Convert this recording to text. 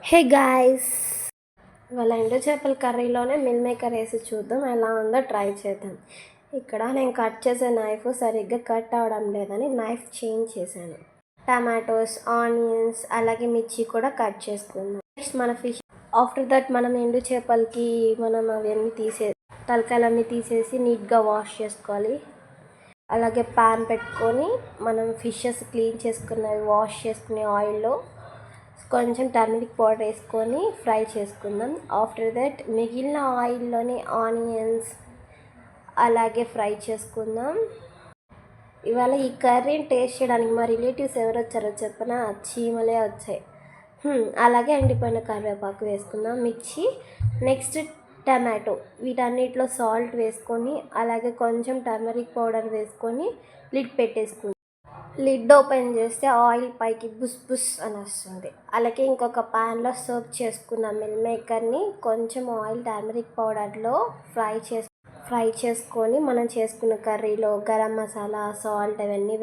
Hey guys, ఇవాళ ఎండు చేపల కర్రీలోనే మిల్ మేకర్ వేసి చూద్దాం ఎలా ఉందో ట్రై చేద్దాం. ఇక్కడ నేను కట్ చేసే నైఫ్ సరిగ్గా కట్ అవడం లేదని నైఫ్ చేంజ్ చేశాను. టమాటోస్, ఆనియన్స్ అలాగే మిర్చి కూడా కట్ చేసుకుందాం. నెక్స్ట్ మన ఫిష్. ఆఫ్టర్ దట్ మనం ఎండు చేపలకి మనం అవన్నీ తలకాయలన్నీ తీసేసి నీట్గా వాష్ చేసుకోవాలి. అలాగే ప్యాన్ పెట్టుకొని మనం ఫిషెస్ క్లీన్ చేసుకున్నవి వాష్ చేసుకునే ఆయిల్లో కొంచెం టర్మరిక్ పౌడర్ వేసుకొని ఫ్రై చేసుకుందాం. ఆఫ్టర్ దట్ మిగిలిన ఆయిల్లోని ఆనియన్స్ అలాగే ఫ్రై చేసుకుందాం. ఇవాళ ఈ కర్రీని టేస్ట్ చేయడానికి మా రిలేటివ్స్ ఎవరు వచ్చారో చెప్పిన చీమలే వచ్చాయి. అలాగే ఎండిపోయిన కరివేపాకు వేసుకుందాం, మిర్చి, నెక్స్ట్ టమాటో. వీటన్నిటిలో సాల్ట్ వేసుకొని అలాగే కొంచెం టర్మరిక్ పౌడర్ వేసుకొని లిడ్ పెట్టేసుకుందాం. లిడ్ ఓపెన్ చేస్తే ఆయిల్ పైకి బుస్ బుస్ అని వస్తుంది. అలాగే ఇంకొక ప్యాన్లో సర్వ్ చేసుకున్న మిల్ మేకర్ని కొంచెం ఆయిల్ టర్మరిక్ పౌడర్లో ఫ్రై చేసుకొని మనం చేసుకున్న కర్రీలో గరం మసాలా, సాల్ట్ అవన్నీ